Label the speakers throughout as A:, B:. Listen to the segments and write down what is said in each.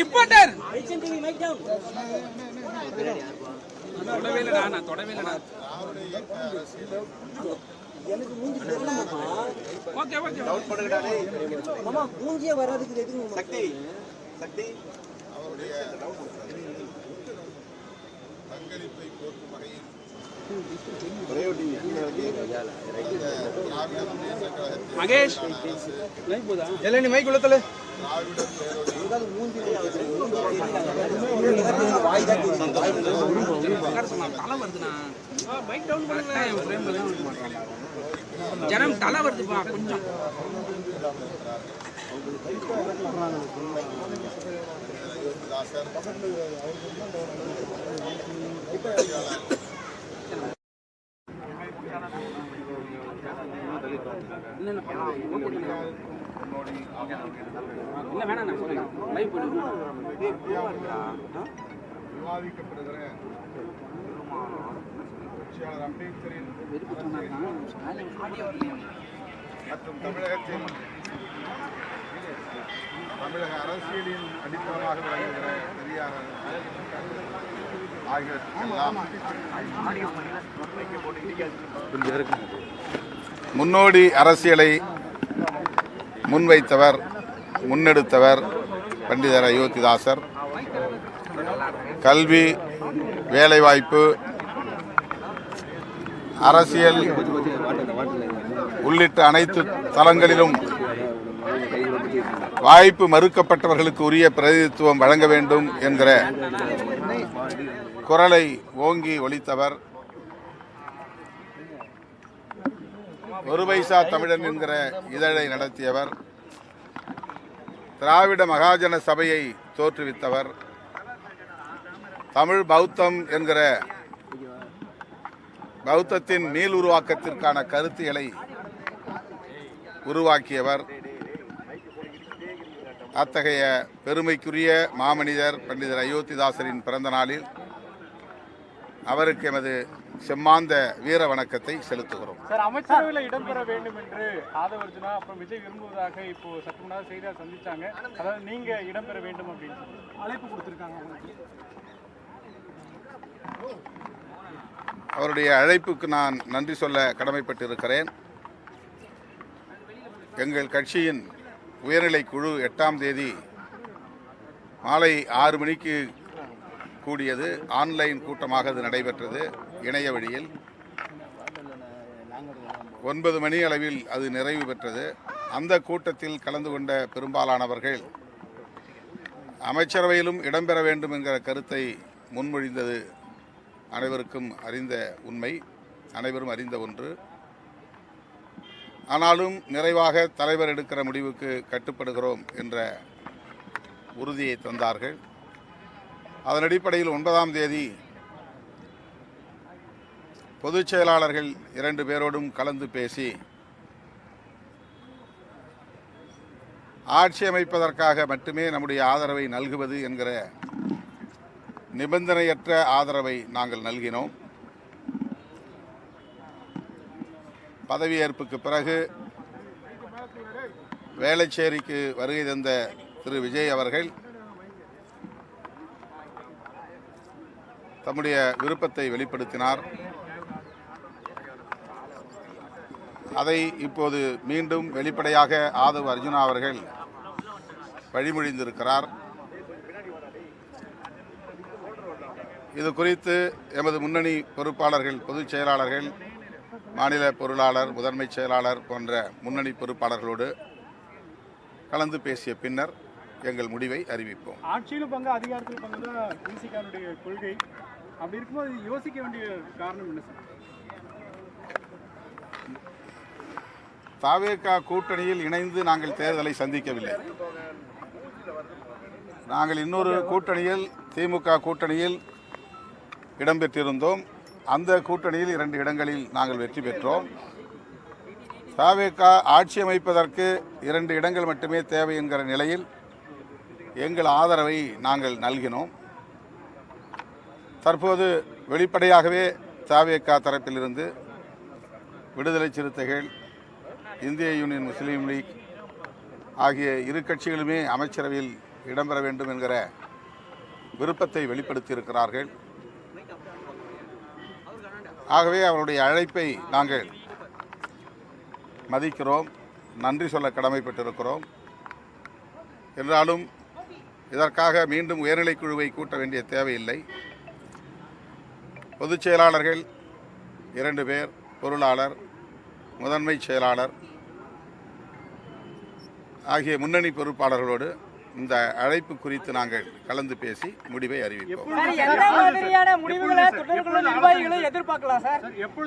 A: Reporter
B: எனக்கு மூஞ்சியே வராதுக்கு சக்தி சக்தி அவருடைய பங்களிப்பை போற்றும் வகையில்
A: மகேஷ் மைக் உள்ளத்துல ஜனம் தலை வருதுப்பா கொஞ்சம்
C: விவாதிக்கப்படுகிற புரட்சியாளர் அம்பேத்கரின் மற்றும் தமிழக அரசியலின் அடித்தளமாக விளங்குகிற பெரியார் ஆகியவற்றுக்கெல்லாம் முன்னோடி அரசியலை முன்வைத்தவர் முன்னெடுத்தவர் பண்டிதர் அயோத்திதாசர். கல்வி, வேலைவாய்ப்பு, அரசியல் உள்ளிட்ட அனைத்து தளங்களிலும் வாய்ப்பு மறுக்கப்பட்டவர்களுக்கு உரிய பிரதிநிதித்துவம் வழங்க வேண்டும் என்கிற குரலை ஓங்கி ஒலித்தவர். ஒரு பைசா தமிழன் என்கிற இதழை நடத்தியவர். திராவிட மகாஜன சபையை தோற்றுவித்தவர். தமிழ் பௌத்தம் என்கிற பௌத்தத்தின் மீள் உருவாக்கத்திற்கான கருத்தியலை உருவாக்கியவர். அத்தகைய பெருமைக்குரிய மாமனிதர் பண்டிதர் அயோத்திதாசரின் பிறந்த நாளில் அவருக்கு எமது செம்மாந்த வீர வணக்கத்தை செலுத்துகிறோம்.
D: சார், அமைச்சரவையில் இடம்பெற வேண்டும் என்று ஆதவர்ஜுனா அப்புறம் விஜய் விரும்புவதாக இப்போ சற்று முன்னாடி செய்தியாளர் சந்திச்சாங்க. அதாவது நீங்க இடம்பெற வேண்டும் அப்படின்னு அழைப்பு கொடுத்திருக்காங்க.
C: அவருடைய அழைப்புக்கு நான் நன்றி சொல்ல கடமைப்பட்டிருக்கிறேன். எங்கள் கட்சியின் உயர்நிலை குழு 8ஆம் தேதி மாலை 6 மணிக்கு கூடியது. ஆன்லைன் கூட்டமாக அது நடைபெற்றது. இணைய வழியில் 9 மணி அளவில் அது நிறைவு பெற்றது. அந்த கூட்டத்தில் கலந்து கொண்ட பெரும்பாலானவர்கள் அமைச்சரவையிலும் இடம்பெற வேண்டும் என்கிற கருத்தை முன்மொழிந்தது அனைவருக்கும் அறிந்த உண்மை, அனைவரும் அறிந்த ஒன்று. ஆனாலும் நிறைவாக தலைவர் எடுக்கிற முடிவுக்கு கட்டுப்படுகிறோம் என்ற உறுதியை தந்தார்கள். அதன் அடிப்படையில் 9ஆம் தேதி பொதுச் செயலாளர்கள் 2 பேரோடும் கலந்து பேசி ஆட்சி அமைப்பதற்காக மட்டுமே நம்முடைய ஆதரவை நல்குவது என்கிற நிபந்தனையற்ற ஆதரவை நாங்கள் நல்கினோம். பதவியேற்புக்கு பிறகு வேளச்சேரிக்கு வருகை தந்த திரு விஜய் அவர்கள் தம்முடைய விருப்பத்தை வெளிப்படுத்தினார். அதை இப்போது மீண்டும் வெளிப்படையாக ஆதவ் அர்ஜுனா அவர்கள் வழிமொழிந்திருக்கிறார். இது குறித்து எமது முன்னணி பொறுப்பாளர்கள், பொதுச் செயலாளர்கள், மாநில பொருளாளர், முதன்மை செயலாளர் போன்ற முன்னணி பொறுப்பாளர்களோடு கலந்து பேசிய பின்னர் எங்கள் முடிவை அறிவிப்போம்.
D: ஆட்சியிலும் பங்கு, அதிகாரத்தில் பங்கு தான் விசிகாவுடைய கொள்கை. அப்படி இருக்கும்போது யோசிக்க வேண்டிய காரணம் என்ன சார்?
C: தாவேகா கூட்டணியில் இணைந்து நாங்கள் தேர்தலை சந்திக்கவில்லை. நாங்கள் இன்னொரு கூட்டணியில், திமுக கூட்டணியில் இடம்பெற்றிருந்தோம். அந்த கூட்டணியில் 2 இடங்களில் நாங்கள் வெற்றி பெற்றோம். தாவேகா ஆட்சி அமைப்பதற்கு 2 இடங்கள் மட்டுமே தேவை என்கிற நிலையில் எங்கள் ஆதரவை நாங்கள் நல்கினோம். தற்போது வெளிப்படையாகவே தாவேகா தரப்பிலிருந்து விடுதலை சிறுத்தைகள், இந்திய யூனியன் முஸ்லீம் லீக் ஆகிய 2 கட்சிகளுமே அமைச்சரவையில் இடம்பெற வேண்டும் என்கிற விருப்பத்தை வெளிப்படுத்தியிருக்கிறார்கள். ஆகவே அவருடைய அழைப்பை நாங்கள் மதிக்கிறோம், நன்றி சொல்ல கடமைப்பட்டிருக்கிறோம். என்றாலும் இதற்காக மீண்டும் உயர்நிலைக் குழுவை கூட்ட வேண்டிய தேவையில்லை. பொதுச் செயலாளர்கள் 2 பேர், பொருளாளர், முதன்மை செயலாளர் ஆகிய முன்னணி பொறுப்பாளர்களோடு இந்த அழைப்பு குறித்து நாங்கள் கலந்து பேசி முடிவை அறிவிப்போம்.
E: எதிர்பார்க்கலாம் சார்.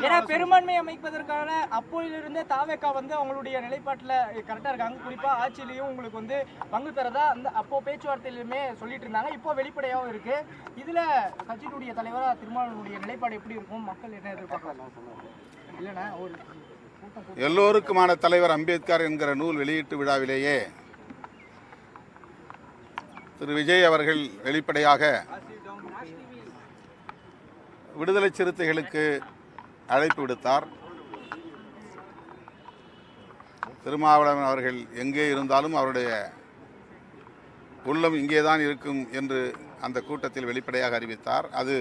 E: ஏன்னா பெரும்பான்மை அமைப்பதற்கான அப்போதிலிருந்து தாவேகா அவங்களுடைய நிலைப்பாட்டில் கரெக்டா இருக்காங்க. குறிப்பா ஆட்சியிலையும் உங்களுக்கு பங்கு தரதா அந்த அப்போ பேச்சுவார்த்தையிலுமே சொல்லிட்டு இருந்தாங்க. இப்போ வெளிப்படையாகவும் இருக்கு. இதுல கட்சியினுடைய தலைவரா திருமாவளவனுடைய நிலைப்பாடு எப்படி இருக்கும், மக்கள் என்ன எதிர்பார்க்கலாம்? இல்லைன்னா ஒரு
C: எல்லோருக்குமான தலைவர் அம்பேத்கர் என்கிற நூல் வெளியீட்டு விழாவிலேயே திரு விஜய் அவர்கள் வெளிப்படையாக விடுதலை சிறுத்தைகளுக்கு அழைப்பு விடுத்தார். திருமாவளவன் அவர்கள் எங்கே இருந்தாலும் அவருடைய உள்ளம் இங்கேதான் இருக்கும் என்று அந்த கூட்டத்தில் வெளிப்படையாக அறிவித்தார். அது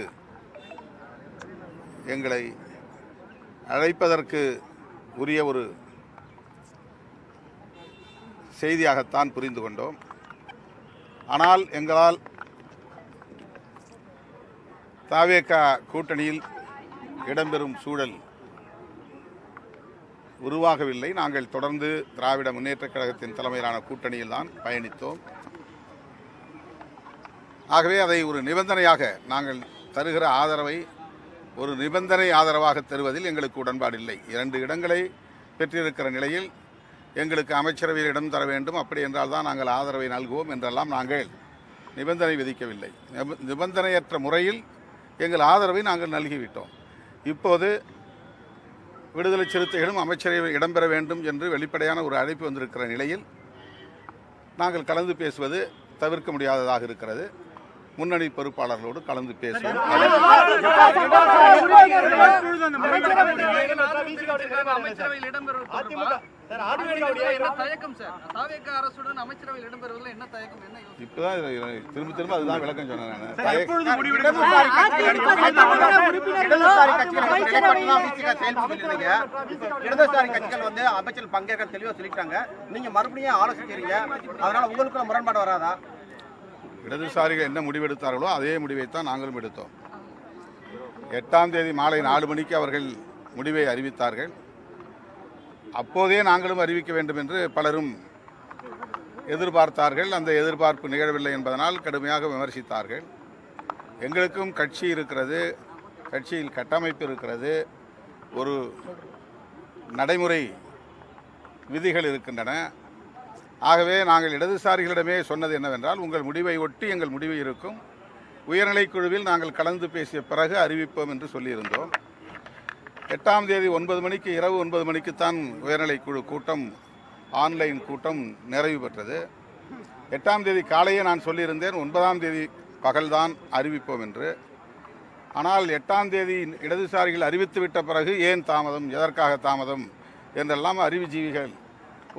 C: எங்களை அழைப்பதற்கு உரிய ஒரு செய்தியாகத்தான் புரிந்து கொண்டோம். ஆனால் எங்களால் தாவேகா கூட்டணியில் இடம்பெறும் சூழல் உருவாகவில்லை. நாங்கள் தொடர்ந்து திராவிட முன்னேற்றக் கழகத்தின் தலைமையிலான கூட்டணியில் தான் பயணித்தோம். ஆகவே அதை ஒரு நிபந்தனையாக நாங்கள் தருகிற ஆதரவை ஒரு நிபந்தனை ஆதரவாக தருவதில் எங்களுக்கு உடன்பாடில்லை. 2 இடங்களை பெற்றிருக்கிற நிலையில் எங்களுக்கு அமைச்சரவையில் இடம் தர வேண்டும், அப்படி என்றால் தான் நாங்கள் ஆதரவை நல்குவோம் என்றெல்லாம் நாங்கள் நிபந்தனை விதிக்கவில்லை. நிபந்தனையற்ற முறையில் எங்கள் ஆதரவை நாங்கள் நல்கிவிட்டோம். இப்போது விடுதலை சிறுத்தைகளும் அமைச்சரவையில் இடம்பெற வேண்டும் என்று வெளிப்படையான ஒரு அழைப்பு வந்திருக்கிற நிலையில் நாங்கள் கலந்து பேசுவது தவிர்க்க முடியாததாக இருக்கிறது. முன்னணி பொறுப்பாளர்களோடு கலந்து பேசுவோம். இப்பதான் திரும்ப அதுதான் விளக்கம் சொன்னேன்.
F: இடதுசாரி கட்சிகள் அமைச்சர் பங்கேற்க தெளிவா சொல்லிட்டாங்க. நீங்க மறுபடியும் ஆலோசிக்கிறீங்க, அதனால உங்களுக்கு முரண்பாடு வராதா?
C: இடதுசாரிகள் என்ன முடிவெடுத்தார்களோ அதே முடிவைத்தான் நாங்களும் எடுத்தோம். 8ஆம் தேதி மாலை 4 மணிக்கு அவர்கள் முடிவை அறிவித்தார்கள். அப்போதே நாங்களும் அறிவிக்க வேண்டும் என்று பலரும் எதிர்பார்த்தார்கள். அந்த எதிர்பார்ப்பு நிகழவில்லை என்பதனால் கடுமையாக விமர்சித்தார்கள். எங்களுக்கும் கட்சி இருக்கிறது, கட்சியில் கட்டமைப்பு இருக்கிறது, ஒரு நடைமுறை விதிகள் இருக்கின்றன. ஆகவே நாங்கள் இடதுசாரிகளிடமே சொன்னது என்னவென்றால், உங்கள் முடிவை ஒட்டி எங்கள் முடிவு இருக்கும், உயர்நிலைக் குழுவில் நாங்கள் கலந்து பேசிய பிறகு அறிவிப்போம் என்று சொல்லியிருந்தோம். 8ஆம் தேதி 9 மணிக்கு, இரவு 9 மணிக்குத்தான் உயர்நிலைக் குழு கூட்டம், ஆன்லைன் கூட்டம் நிறைவு பெற்றது. 8ஆம் தேதி காலையே நான் சொல்லியிருந்தேன் 9ஆம் தேதி பகல்தான் அறிவிப்போம் என்று. ஆனால் 8ஆம் தேதி இடதுசாரிகள் அறிவித்துவிட்ட பிறகு ஏன் தாமதம், எதற்காக தாமதம் என்றெல்லாம் அறிவுஜீவிகள்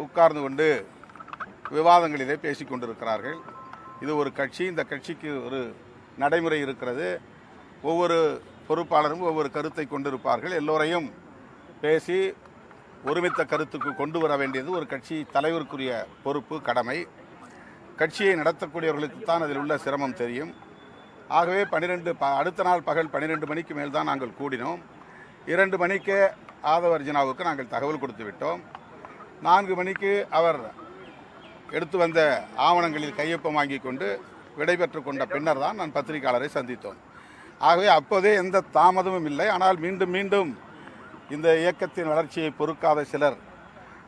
C: உட்கார்ந்து கொண்டு விவாதங்களிலே பேசிக் கொண்டிருக்கிறார்கள். இது ஒரு கட்சி, இந்த கட்சிக்கு ஒரு நடைமுறை இருக்கிறது. ஒவ்வொரு பொறுப்பாளரும் ஒவ்வொரு கருத்தை கொண்டிருப்பார்கள். எல்லோரையும் பேசி ஒருமித்த கருத்துக்கு கொண்டு வர வேண்டியது ஒரு கட்சி தலைவருக்குரிய பொறுப்பு, கடமை. கட்சியை நடத்தக்கூடியவர்களுக்குத்தான் அதில் உள்ள சிரமம் தெரியும். ஆகவே அடுத்த நாள் பகல் 12 மணிக்கு மேல் தான் நாங்கள் கூடினோம். 2 மணிக்கு ஆதவர்ஜனாவுக்கு நாங்கள் தகவல் கொடுத்து விட்டோம். 4 மணிக்கு அவர் எடுத்து வந்த ஆவணங்களில் கையொப்பம் வாங்கி கொண்டு விடைபெற்று கொண்ட பின்னர் தான் நான் பத்திரிகையாளரை சந்தித்தோம். ஆகவே அப்போதே எந்த தாமதமும் இல்லை. ஆனால் மீண்டும் மீண்டும் இந்த இயக்கத்தின் வளர்ச்சியை பொறுக்காத சிலர்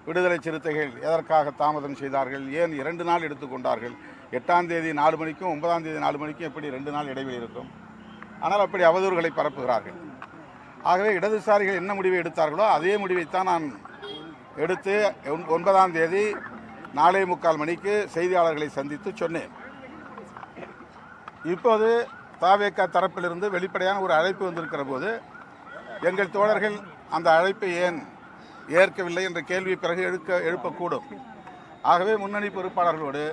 C: விடுதலை சிறுத்தைகள் எதற்காக தாமதம் செய்தார்கள், ஏன் 2 நாள் எடுத்துக்கொண்டார்கள், 8ஆம் தேதி 4 மணிக்கும் 9ஆம் தேதி 4 மணிக்கும் எப்படி 2 நாள் இடைவெளி இருக்கும்? ஆனால் அப்படி அவதூறுகளை பரப்புகிறார்கள். ஆகவே இடதுசாரிகள் என்ன முடிவை எடுத்தார்களோ அதே முடிவைத்தான் நான் எடுத்து 9ஆம் தேதி 4:45 மணிக்கு செய்தியாளர்களை சந்தித்து சொன்னேன். இப்போது தாவேகா தரப்பிலிருந்து வெளிப்படையான ஒரு அழைப்பு வந்திருக்கிற போது எங்கள் தோழர்கள் அந்த அழைப்பை ஏன் ஏற்கவில்லை என்ற கேள்வி பிறகு எழுப்பக்கூடும். ஆகவே முன்னணி பொறுப்பாளர்களோடு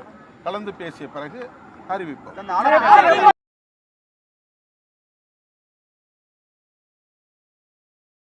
C: கலந்து பேசிய பிறகு அறிவிப்போம்.
F: அந்த ஆலோசனை